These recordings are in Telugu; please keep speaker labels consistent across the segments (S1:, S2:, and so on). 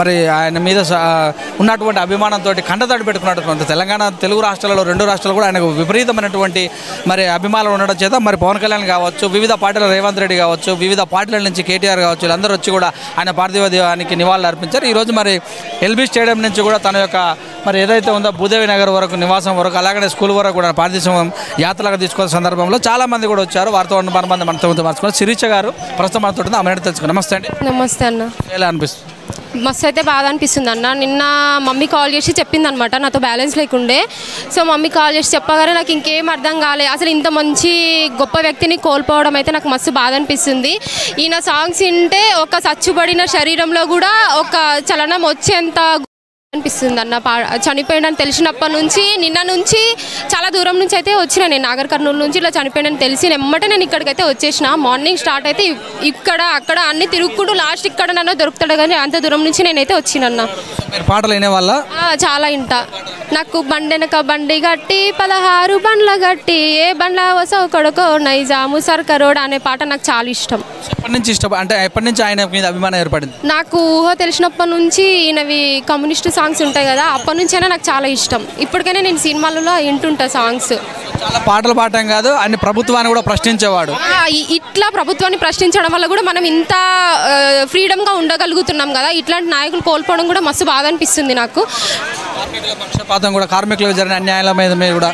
S1: మరి ఆయన మీద ఉన్నటువంటి అభిమానంతో కంటతడి పెట్టుకున్నటువంటి తెలంగాణ తెలుగు రాష్ట్రాలలో రెండు రాష్ట్రాలు కూడా ఆయనకు విపరీతమైనటువంటి మరి అభిమానులు ఉండడం చేత మరి పవన్ కళ్యాణ్ కావచ్చు, వివిధ పార్టీల రేవంత్ రెడ్డి కావచ్చు, వివిధ పార్టీల నుంచి కేటీఆర్ కావచ్చు, వీళ్ళందరూ వచ్చి కూడా ఆయన పార్థివ దేహానికి నివాళులు అర్పించారు. ఈరోజు మరి ఎల్బీ స్టేడియం నుంచి కూడా తన యొక్క మరి ఏదైతే ఉందో భూదేవి నగర్ వరకు నివాసం వరకు అలాగనే స్కూల్ వరకు కూడా పార్థివ యాత్రలకు తీసుకున్న సందర్భంలో చాలామంది కూడా వచ్చారు. వారితో మనమంది మనతో మార్చుకున్నారు. శిరీష గారు ప్రస్తుతం మనతో ఆమె తెలుసుకున్నాం. నమస్తే అండి.
S2: నమస్తే అన్న.
S1: ఎలా అనిపిస్తుంది?
S2: మస్తు అయితే బాధ అనిపిస్తుంది అన్న. నిన్న మమ్మీ కాల్ చేసి చెప్పింది అనమాట, నాతో బ్యాలెన్స్ లేకుండే. సో మమ్మీ కాల్ చేసి చెప్పగానే నాకు ఇంకేం అర్థం కాలే. అసలు ఇంత మంచి గొప్ప వ్యక్తిని కోల్పోవడం అయితే నాకు మస్తు బాధ అనిపిస్తుంది. ఈయన సాంగ్స్ వింటే ఒక చచ్చుబడిన శరీరంలో కూడా ఒక చలనం వచ్చేంత అనిపిస్తుంది అన్న. చనిపోయాడని తెలిసినప్పటి నుంచి నిన్న నుంచి చాలా దూరం నుంచి అయితే వచ్చిన నేను నాగర్ కర్నూలు నుంచి ఇలా చనిపోయాడని తెలిసి వెంబటే నేను ఇక్కడికైతే వచ్చేసిన. మార్నింగ్ స్టార్ట్ అయితే ఇక్కడ అక్కడ అన్ని తిరుగుకుంటూ లాస్ట్ ఇక్కడ నన్ను దొరుకుతాడు కానీ అంత దూరం నుంచి నేనైతే వచ్చినన్న.
S1: పాటలు వినే వాళ్ళ
S2: చాలా ఇంట నాకు బండెనక బండి గట్టి 16 బండ్ల గట్టి ఏ బండ్ల వసో కొడుకో నైజాము సర్కరోడ్ అనే పాట నాకు చాలా ఇష్టం.
S1: ఎప్పటి నుంచి ఇష్టం అంటే ఎప్పటి నుంచి ఆయన మీద అభిమానం ఏర్పడింది?
S2: నాకు ఊహ తెలిసినప్పటి నుంచి ఈయనవి కమ్యూనిస్ట్ సాంగ్స్ ఉంటాయి కదా, అప్పటి నుంచైనా నాకు చాలా ఇష్టం. ఇప్పటికైనా నేను సినిమాలలో వింటుంటా సాంగ్స్.
S1: చాలా పాటలు పాడటం కాదు, అన్ని ప్రభుత్వాన్ని కూడా ప్రశ్నించేవాడు.
S2: ఇట్లా ప్రభుత్వాన్ని ప్రశ్నించడం వల్ల కూడా మనం ఇంత ఫ్రీడమ్గా ఉండగలుగుతున్నాం కదా. ఇట్లాంటి నాయకులు కోల్పోవడం కూడా మస్తు బాధ అనిపిస్తుంది నాకు.
S1: పక్షపాతం కూడా కార్మికులకు జరిగిన అన్యాయాల మీద కూడా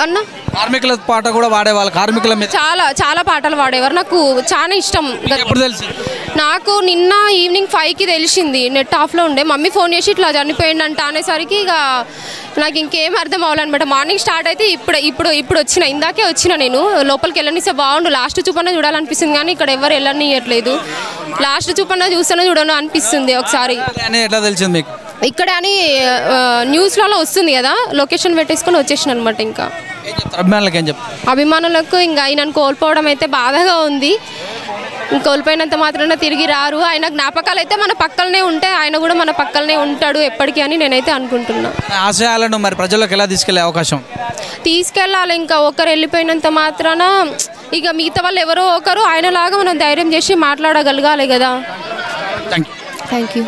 S2: అన్న
S1: కార్మికుల పాట కూడా వాడేవాళ్ళు. కార్మికుల మీద
S2: చాలా చాలా పాటలు పాడేవారు. నాకు చాలా ఇష్టం.
S1: ఎప్పుడు తెలిసి?
S2: నాకు నిన్న ఈవినింగ్ 5కి తెలిసింది. నెట్ ఆఫ్లో ఉండే. మమ్మీ ఫోన్ చేసి ఇట్లా చనిపోయిందంట అనేసరికి ఇక నాకు ఇంకేం అర్థం అవ్వాలన్నమాట. మార్నింగ్ స్టార్ట్ అయితే ఇప్పుడు వచ్చిన ఇందాకే వచ్చిన. నేను లోపలికి వెళ్ళనిస్తే బాగుండు, లాస్ట్ చూపన్నా చూడాలనిపిస్తుంది కానీ ఇక్కడ ఎవరు వెళ్ళనియట్లేదు. లాస్ట్ చూపన్నా చూస్తేనే చూడను అనిపిస్తుంది ఒకసారి.
S1: ఎట్లా తెలిసింది మీకు?
S2: ఇక్కడ అని న్యూస్లలో వస్తుంది కదా, లొకేషన్ పెట్టేసుకొని వచ్చేసిన అనమాట. ఇంకా
S1: అభిమానులకు ఏం చెప్తారు?
S2: అభిమానులకు ఇంకా ఆయనను కోల్పోవడం అయితే బాధగా ఉంది. కోల్పోయినంత మాత్రాన తిరిగి రారు. ఆయన జ్ఞాపకాలు అయితే మన పక్కనే ఉంటాయి, ఆయన కూడా మన పక్కనే ఉంటాడు ఎప్పటికీ అని నేనైతే అనుకుంటున్నా.
S1: ఆశయాలను మరి ప్రజలకు ఎలా తీసుకెళ్లే అవకాశం?
S2: తీసుకెళ్ళాలి. ఇంకా ఒకరు వెళ్ళిపోయినంత మాత్రాన ఇక మిగతా వాళ్ళు ఎవరో ఒకరు ఆయనలాగా మనం ధైర్యం చేసి మాట్లాడగలగాలి కదా.
S1: Thank you.